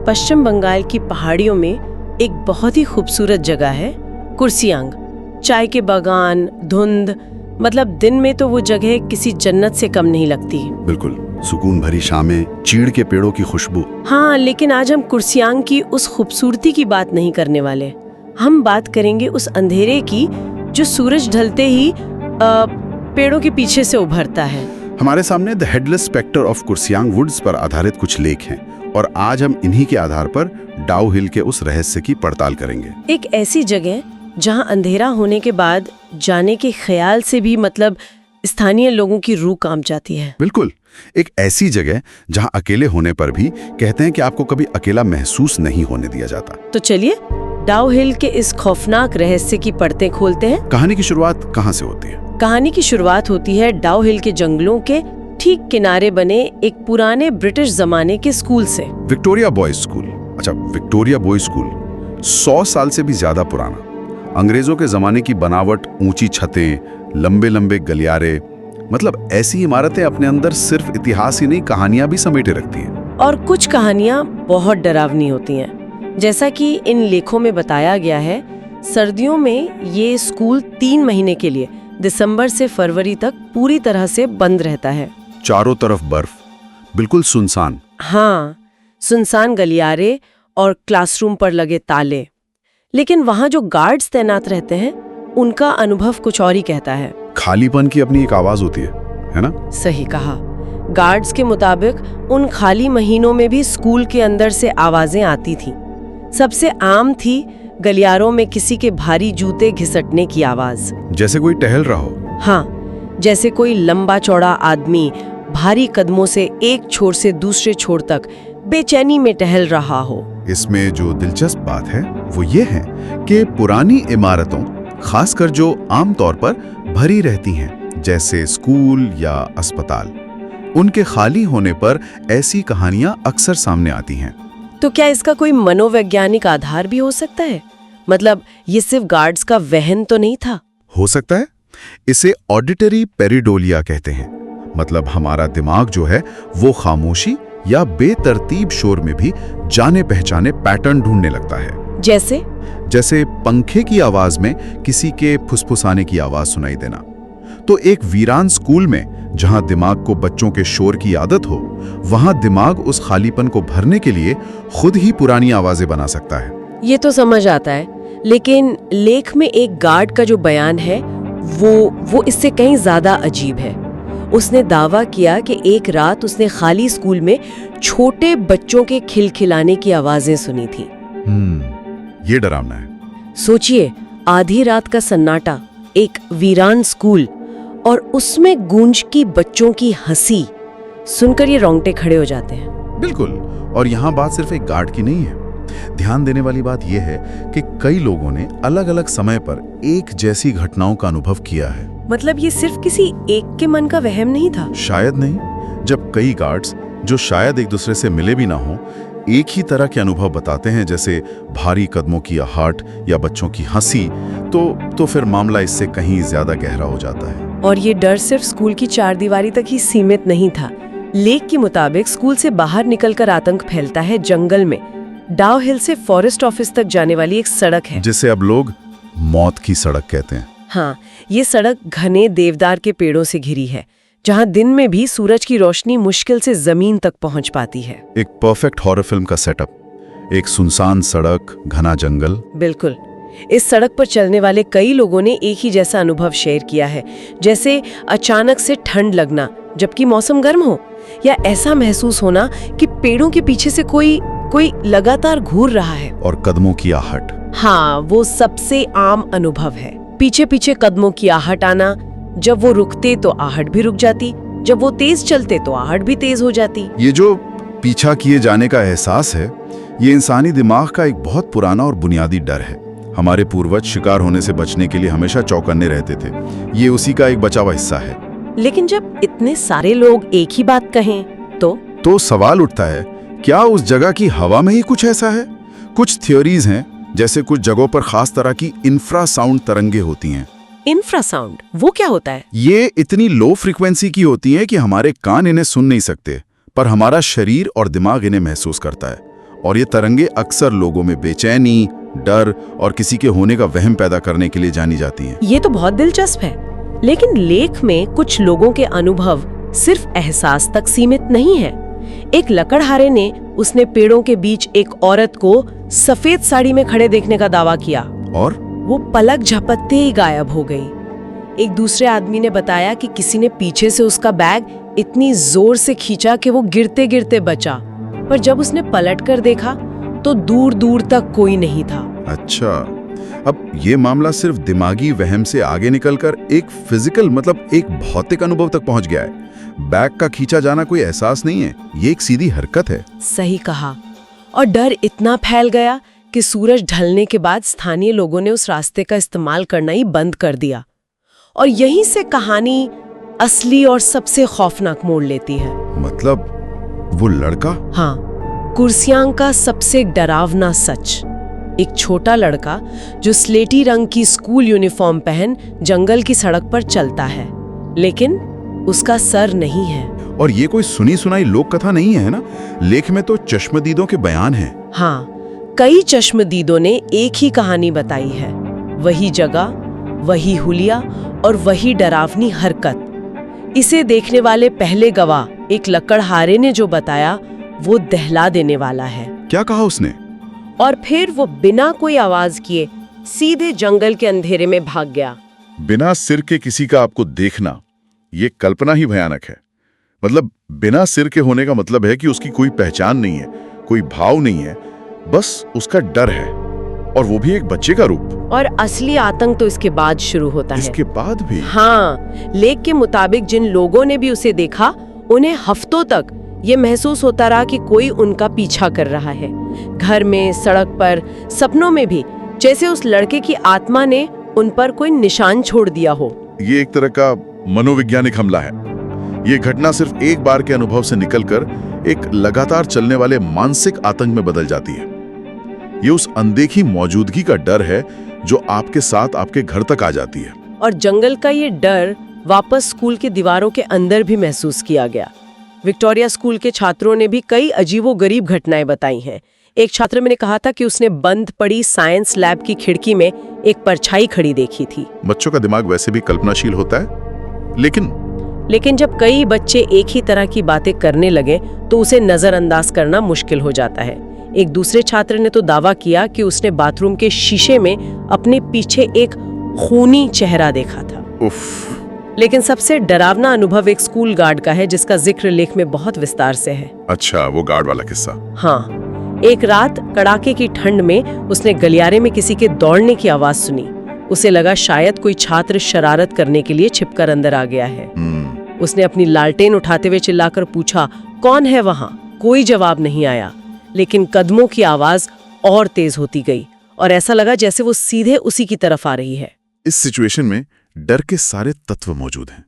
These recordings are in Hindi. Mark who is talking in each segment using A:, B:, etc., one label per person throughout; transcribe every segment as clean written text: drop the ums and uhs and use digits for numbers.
A: पश्चिम बंगाल की पहाड़ियों में एक बहुत ही खूबसूरत जगह है कुर्सियांग। चाय के बागान, धुंध, मतलब दिन में तो वो जगह किसी जन्नत से कम नहीं लगती।
B: बिल्कुल, सुकून भरी शामें, चीड़ के पेड़ों की खुशबू।
A: हाँ, लेकिन आज हम कुर्सियांग की उस खूबसूरती की बात नहीं करने वाले। हम बात करेंगे उस अंधेरे की जो सूरज ढलते ही पेड़ों के पीछे से उभरता है।
B: हमारे सामने the headless spectre of Kurseong woods पर आधारित कुछ लेख हैं और आज हम इन्हीं के आधार पर डाउ हिल के उस रहस्य की पड़ताल करेंगे।
A: एक ऐसी जगह जहां अंधेरा होने के बाद जाने के ख्याल से भी मतलब स्थानीय लोगों की रूह कांप जाती है।
B: बिल्कुल, एक ऐसी जगह जहां अकेले होने पर भी कहते हैं कि आपको कभी अकेला महसूस नहीं होने दिया जाता।
A: तो चलिए डाउ हिल के इस खौफनाक रहस्य की परतें खोलते हैं।
B: कहानी की शुरुआत कहाँ से होती है?
A: कहानी की शुरुआत होती है डाउ हिल के जंगलों के ठीक किनारे बने एक पुराने ब्रिटिश जमाने के स्कूल से।
B: Victoria boys school. अच्छा, विक्टोरिया बॉयज स्कूल 100 साल से भी ज्यादा पुराना। अंग्रेजों के जमाने की बनावट, ऊंची छतें, लंबे लंबे गलियारे, मतलब ऐसी इमारतें अपने अंदर सिर्फ इतिहास ही नहीं, कहानियां भी समेटे रखती हैं।
A: और कुछ कहानियां बहुत डरावनी होती हैं। जैसा कि इन लेखों में बताया गया है, सर्दियों में ये स्कूल 3 महीने के लिए दिसंबर से फरवरी तक पूरी तरह से बंद रहता है।
B: चारों तरफ बर्फ, बिल्कुल सुनसान।
A: हाँ, सुनसान गलियारे और क्लासरूम पर लगे ताले। लेकिन वहाँ जो गार्ड्स तैनात रहते हैं, उनका अनुभव कुछ और ही कहता है।
B: खालीपन की अपनी एक आवाज होती है ना?
A: सही कहा। गार्ड्स के मुताबिक उन खाली महीनों में भी स्कूल के अंदर से आवाजें आती थीं। सबसे आम थी गलियारों में किसी के भारी जूते घिसटने की आवाज,
B: जैसे कोई टहल रहा हो।
A: हाँ, जैसे कोई लंबा चौड़ा आदमी भारी कदमों से एक छोर से दूसरे छोर तक बेचैनी में टहल रहा हो।
B: इसमें जो दिलचस्प बात है वो ये है कि पुरानी इमारतों, खासकर जो आमतौर पर भरी रहती हैं, जैसे स्कूल या अस्पताल, उनके खाली होने पर ऐसी कहानियां अक्सर सामने आती हैं।
A: तो क्या इसका कोई मनोवैज्ञानिक आधार भी हो सकता है? मतलब ये सिर्फ गार्ड्स का वहम तो नहीं था?
B: हो सकता है। इसे ऑडिटरी पेरिडोलिया कहते हैं। मतलब हमारा दिमाग जो है वो खामोशी या बेतरतीब शोर में भी जाने पहचाने पैटर्न ढूंढने लगता है। जैसे पंखे की आवाज में किसी के फुसफुसाने की आवाज सुनाई देना। तो एक वीरान स्कूल में जहां दिमाग को बच्चों के शोर की आदत हो, वहां दिमाग उस खालीपन को भरने के लिए खुद ही पुरानी आवाजें बना सकता है।
A: ये तो समझ आता है, लेकिन लेख में एक गार्ड का जो बयान है वो इससे कहीं ज्यादा अजीब है। उसने दावा किया कि एक रात उसने खाली स्कूल में छोटे बच्चों के खिलखिलाने की आवाजें सुनी थी।
B: ये डरावना है।
A: सोचिए, आधी रात का सन्नाटा, एक वीरान स्कूल और उसमें गूंज की बच्चों की हंसी सुनकर ये रोंगटे खड़े हो जाते हैं।
B: बिल्कुल, और यहाँ बात सिर्फ एक गार्ड की नहीं है। ध्यान देने वाली बात यह है कि कई लोगों ने अलग अलग समय पर एक जैसी घटनाओं का अनुभव किया है।
A: मतलब ये सिर्फ किसी एक के मन का वहम नहीं था? शायद
B: नहीं। जब कई गार्ड्स जो शायद एक दूसरे से मिले भी ना हो, एक ही तरह के अनुभव बताते हैं, जैसे भारी कदमों की आहट या बच्चों की हंसी, तो फिर मामला इससे कहीं ज्यादा गहरा हो जाता है।
A: और ये डर सिर्फ स्कूल की चारदीवारी तक ही सीमित नहीं था। लेख के मुताबिक स्कूल से बाहर निकलकर आतंक फैलता है जंगल में। डाउ हिल से फॉरेस्ट ऑफिस तक जाने वाली एक सड़क है,
B: जिसे अब लोग मौत की सड़क कहते हैं।
A: हाँ, ये सड़क घने देवदार के पेड़ों से घिरी है, जहाँ दिन में भी सूरज की रोशनी मुश्किल से जमीन तक पहुँच पाती है।
B: एक परफेक्ट हॉरर फिल्म का सेटअप। एक सुनसान सड़क, घना जंगल।
A: बिल्कुल। इस सड़क पर चलने वाले कई लोगों ने एक ही जैसा अनुभव शेयर किया है, जैसे अचानक से ठंड लगना जबकि मौसम गर्म हो, या ऐसा महसूस होना कि पेड़ों के पीछे से कोई लगातार घूर रहा है।
B: और कदमों की आहट।
A: हाँ, वो सबसे आम अनुभव है। पीछे पीछे कदमों की आहट आना। जब वो रुकते तो आहट भी रुक जाती, जब वो तेज चलते तो आहट भी तेज हो जाती।
B: ये जो पीछा किए जाने का एहसास है, ये इंसानी दिमाग का एक बहुत पुराना और बुनियादी डर है। हमारे पूर्वज शिकार होने से बचने के लिए हमेशा चौकन्ने रहते थे। ये उसी का एक बचा हुआ हिस्सा है।
A: लेकिन जब इतने सारे लोग एक ही बात कहें तो
B: सवाल उठता है, क्या उस जगह की हवा में ही कुछ ऐसा है? कुछ थ्योरीज हैं, जैसे कुछ जगहों पर खास तरह की इंफ्रासाउंड तरंगे होती हैं।
A: इंफ्रासाउंड, वो क्या होता है?
B: ये इतनी लो फ्रीक्वेंसी की होती हैं कि हमारे कान इन्हें सुन नहीं सकते, पर हमारा शरीर और दिमाग इन्हें महसूस करता है। और ये तरंगे अक्सर लोगों में बेचैनी, डर और किसी के होने का वहम पैदा करने के लिए जानी जाती हैं।
A: ये तो बहुत दिलचस्प है, लेकिन लेख में कुछ लोगों के अनुभव सिर्फ एहसास तक सीमित नहीं है। एक लकड़हारे ने उसने पेड़ों के बीच एक औरत को सफेद साड़ी में खड़े देखने का दावा किया
B: और
A: वो पलक झपकते ही गायब हो गई। एक दूसरे आदमी ने बताया कि किसी ने पीछे से उसका बैग इतनी जोर से खींचा कि वो गिरते गिरते बचा, पर जब उसने पलटकर देखा तो दूर दूर तक कोई नहीं था।
B: अच्छा, अब ये मामला सिर्फ दिमागी वहम से आगे निकलकर एक फिजिकल मतलब एक भौतिक अनुभव तक पहुंच गया है। बैग का खींचा जाना कोई एहसास नहीं है, ये एक सीधी हरकत है।
A: सही कहा। और डर इतना फैल गया कि सूरज ढलने के बाद स्थानीय लोगों ने उस रास्ते का इस्तेमाल करना ही बंद कर दिया। और यहीं से कहानी असली और सबसे खौफनाक मोड़ लेती है।
B: मतलब वो लड़का?
A: हाँ, कुर्सियांग का सबसे डरावना सच। एक छोटा लड़का जो स्लेटी रंग की स्कूल यूनिफॉर्म पहन जंगल की सड़क पर चलता है, लेकिन उसका सर नहीं है।
B: और ये कोई सुनी सुनाई लोक कथा नहीं है ना? लेख में तो चश्मदीदों के बयान हैं।
A: हाँ, कई चश्मदीदों ने एक ही कहानी बताई है। वही जगह, वही हुलिया और वही डरावनी हरकत। इसे देखने वाले पहले गवाह एक लकड़हारे ने जो बताया वो दहला देने वाला है।
B: क्या कहा उसने?
A: और फिर वो बिना कोई आवाज किए सीधे जंगल के अंधेरे में भाग गया।
B: बिना सिर के किसी का आपको देखना, ये कल्पना ही भयानक है। मतलब बिना सिर के होने का मतलब है कि उसकी कोई पहचान नहीं है, कोई भाव नहीं है, बस उसका डर है, और वो भी एक बच्चे का रूप।
A: और असली आतंक तो इसके बाद शुरू होता है।
B: इसके बाद भी?
A: हाँ, लेख के मुताबिक जिन लोगों ने भी उसे देखा, उन्हें हफ्तों तक ये महसूस होता रहा कि कोई उनका पीछा कर रहा है। घर में, सड़क पर, सपनों में भी, जैसे उस लड़के की आत्मा ने उन पर कोई निशान छोड़ दिया हो।
B: ये एक तरह का मनोवैज्ञानिक हमला है। ये घटना सिर्फ एक बार के अनुभव से निकलकर एक लगातार चलने वाले मानसिक आतंक में बदल जाती है। ये उस अनदेखी मौजूदगी का डर है जो आपके साथ आपके घर तक आ जाती है।
A: और जंगल का ये डर वापस स्कूल की दीवारों के अंदर भी महसूस किया गया। विक्टोरिया स्कूल के छात्रों ने भी कई अजीबोगरीब घटनाएं बताई हैं। एक छात्र ने कहा था कि उसने बंद पड़ी साइंस लैब की खिड़की में एक परछाई खड़ी देखी थी।
B: बच्चों का दिमाग वैसे भी कल्पनाशील होता है, लेकिन
A: जब कई बच्चे एक ही तरह की बातें करने लगे तो उसे नजरअंदाज करना मुश्किल हो जाता है। एक दूसरे छात्र ने तो दावा किया कि उसने बाथरूम के शीशे में अपने पीछे एक खूनी चेहरा देखा था।
B: उफ।
A: लेकिन सबसे डरावना अनुभव एक स्कूल गार्ड का है, जिसका जिक्र लेख में बहुत विस्तार से है।
B: अच्छा, वो गार्ड वाला किस्सा?
A: हाँ, एक रात कड़ाके की ठंड में उसने गलियारे में किसी के दौड़ने की आवाज सुनी। उसे लगा शायद कोई छात्र शरारत करने के लिए छिपकर अंदर आ गया है। उसने अपनी लालटेन उठाते हुए चिल्लाकर पूछा, कौन है वहां? कोई जवाब नहीं आया, लेकिन कदमों की आवाज और तेज होती गई और ऐसा लगा जैसे वो सीधे उसी की तरफ आ रही है।
B: इस सिचुएशन में डर के सारे तत्व मौजूद हैं।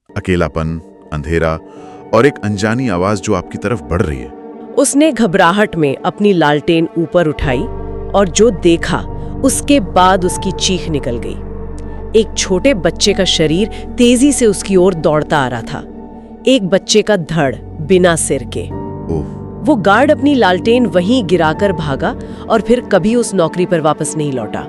B: अकेलापन, अंधेरा और एक अनजानी आवाज जो आपकी तरफ बढ़ रही है।
A: उसने घबराहट में अपनी लालटेन ऊपर उठाई और जो देखा उसके बाद उसकी चीख निकल गई। एक छोटे बच्चे का शरीर तेजी से उसकी ओर दौड़ता आ रहा था। एक बच्चे का धड़ बिना सिर के। वो गार्ड अपनी लालटेन वहीं गिराकर भागा और फिर कभी उस नौकरी पर वापस नहीं लौटा।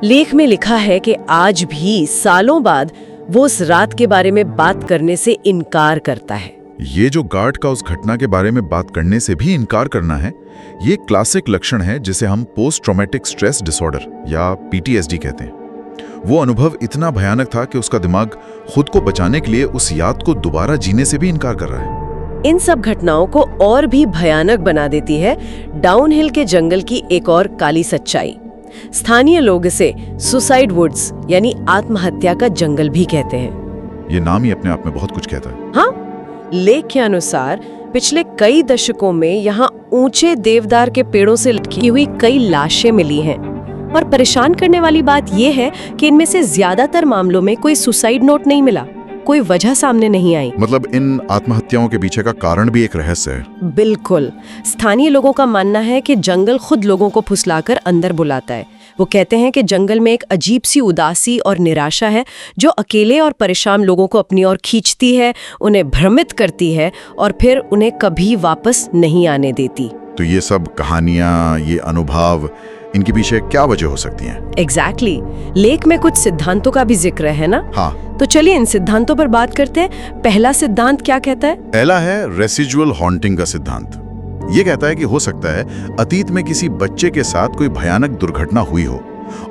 A: लेख में लिखा है कि आज भी सालों बाद वो उस रात के बारे में बात करने से इनकार करता है।
B: ये जो गार्ड का उस घटना के बारे में बात करने से भी इनकार करना है, ये क्लासिक लक्षण है जिसे हम पोस्ट ट्रॉमेटिक स्ट्रेस डिसऑर्डर या पीटीएसडी कहते हैं। वो अनुभव इतना भयानक था कि उसका दिमाग खुद को बचाने के लिए उस याद को दोबारा जीने से भी इनकार कर रहा है।
A: इन सब घटनाओं को और भी भयानक बना देती है डाउनहिल के जंगल की एक और काली सच्चाई। स्थानीय लोग इसे सुसाइड वुड्स यानी आत्महत्या का जंगल भी कहते हैं।
B: ये नाम ही अपने आप में बहुत कुछ कहता है।
A: हाँ, लेख के अनुसार पिछले कई दशकों में यहाँ ऊंचे देवदार के पेड़ों से लटकी हुई कई लाशें मिली हैं। और परेशान करने वाली बात यह है कि इनमें से ज्यादातर मामलों में कोई सुसाइड नोट नहीं मिला, कोई वजह सामने नहीं आई।
B: मतलब इन आत्महत्याओं के पीछे का कारण भी एक रहस्य है।
A: बिल्कुल। स्थानीय लोगों का मानना है कि जंगल खुद लोगों को फुसलाकर अंदर बुलाता है। वो कहते हैं कि जंगल में एक अजीब सी उदासी और निराशा है जो अकेले और परेशान लोगों को अपनी ओर खींचती है, उन्हें भ्रमित करती है और फिर उन्हें कभी वापस नहीं आने देती।
B: तो ये सब कहानियां, ये अनुभव, इनके पीछे क्या वजह हो सकती हैं?
A: एग्जैक्टली लेख में कुछ सिद्धांतों का भी जिक्र है ना?
B: हाँ,
A: तो चलिए इन सिद्धांतों पर बात करते हैं। पहला सिद्धांत क्या कहता है?
B: पहला है रेसिजुअल हॉन्टिंग का सिद्धांत। ये कहता है कि हो सकता है अतीत में किसी बच्चे के साथ कोई भयानक दुर्घटना हुई हो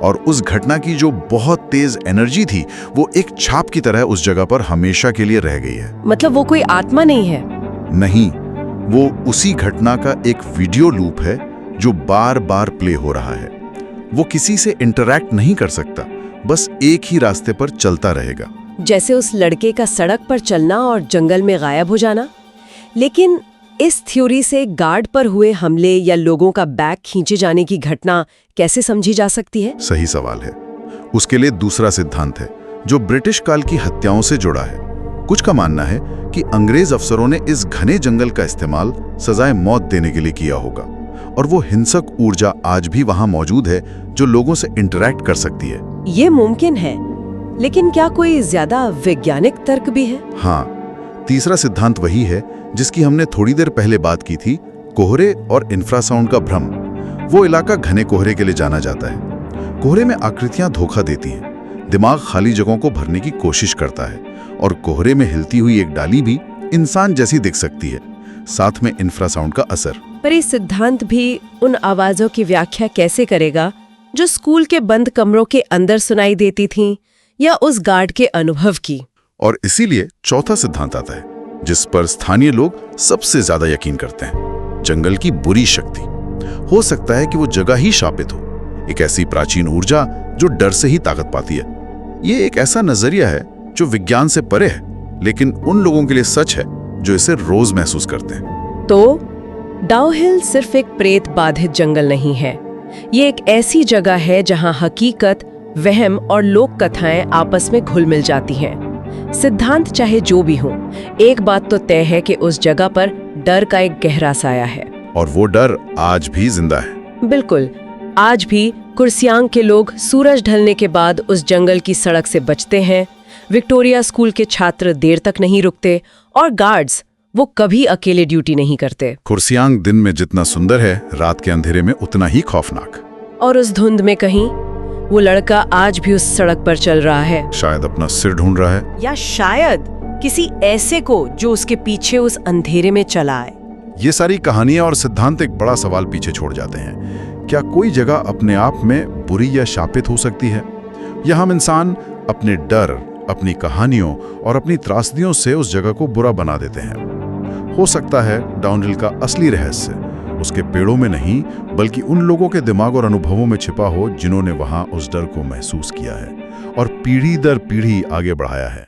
B: और उस घटना की जो बहुत तेज एनर्जी थी वो एक छाप की तरह उस जगह पर हमेशा के लिए रह गई है।
A: मतलब वो कोई आत्मा नहीं है?
B: नहीं, वो उसी घटना का एक वीडियो लूप है जो बार बार प्ले हो रहा है। वो किसी से इंटरैक्ट नहीं कर सकता, बस एक ही रास्ते पर चलता रहेगा।
A: जैसे उस लड़के का सड़क पर चलना और जंगल में गायब हो जाना। लेकिन इस थ्योरी से गार्ड पर हुए हमले या लोगों का बैग खींचे जाने की घटना कैसे समझी जा सकती है?
B: सही सवाल है। उसके लिए दूसरा सिद्धांत है जो ब्रिटिश काल की हत्याओं से जुड़ा है। कुछ का मानना है कि अंग्रेज अफसरों ने इस घने जंगल का इस्तेमाल सजाए मौत देने के लिए किया होगा और वो हिंसक ऊर्जा आज भी वहां मौजूद है जो लोगों से इंटरैक्ट कर सकती है।
A: ये मुमकिन है, लेकिन क्या कोई ज्यादा वैज्ञानिक तर्क भी है?
B: हाँ, तीसरा सिद्धांत वही है जिसकी हमने थोड़ी देर पहले बात की थी, कोहरे और इंफ्रासाउंड का भ्रम। वो इलाका घने कोहरे के लिए जाना जाता है। कोहरे में आकृतियां धोखा देती हैं, दिमाग खाली जगहों को भरने की कोशिश करता है और कोहरे में हिलती हुई एक डाली भी इंसान जैसी दिख सकती है। साथ में इंफ्रासाउंड का असर।
A: पर ये सिद्धांत भी उन आवाजों की व्याख्या कैसे करेगा जो स्कूल के बंद कमरों के अंदर सुनाई देती थीं, या उस गार्ड के अनुभव की?
B: और इसीलिए चौथा सिद्धांत आता है जिस पर स्थानीय लोग सबसे ज्यादा यकीन करते हैं, जंगल की बुरी शक्ति। हो सकता है कि वो जगह ही शापित हो, एक ऐसी प्राचीन ऊर्जा जो डर से ही ताकत पाती है। ये एक ऐसा नजरिया है जो विज्ञान से परे है, लेकिन उन लोगों के लिए सच है जो इसे रोज महसूस करते हैं।
A: तो डाउ हिल सिर्फ एक प्रेत बाधित जंगल नहीं है, ये एक ऐसी जगह है जहां हकीकत, वहम और लोक कथाएं आपस में घुल मिल जाती हैं। सिद्धांत चाहे जो भी हो, एक बात तो तय है कि उस जगह पर डर का एक गहरा साया है।
B: और वो डर आज भी जिंदा है।
A: बिल्कुल, आज भी कुर्सियांग के लोग सूरज ढलने के बाद उस जंगल की सड़क से बचते हैं। विक्टोरिया स्कूल के छात्र देर तक नहीं रुकते और गार्ड्स वो कभी अकेले ड्यूटी नहीं करते।
B: कुर्सियांग दिन में जितना सुंदर है, रात के अंधेरे में उतना ही खौफनाक।
A: और उस धुंध में कहीं वो लड़का आज भी उस सड़क पर चल रहा है,
B: शायद अपना सिर ढूंढ रहा है,
A: या शायद किसी ऐसे को जो उसके पीछे उस अंधेरे में चला आए।
B: ये सारी कहानियां और सिद्धांत एक बड़ा सवाल पीछे छोड़ जाते हैं। क्या कोई जगह अपने आप में बुरी या शापित हो सकती है, या हम इंसान अपने डर, अपनी कहानियों और अपनी त्रासदियों से उस जगह को बुरा बना देते हैं? हो सकता है डाउनहिल का असली रहस्य उसके पेड़ों में नहीं, बल्कि उन लोगों के दिमाग और अनुभवों में छिपा हो जिन्होंने वहां उस डर को महसूस किया है और पीढ़ी दर पीढ़ी आगे बढ़ाया है।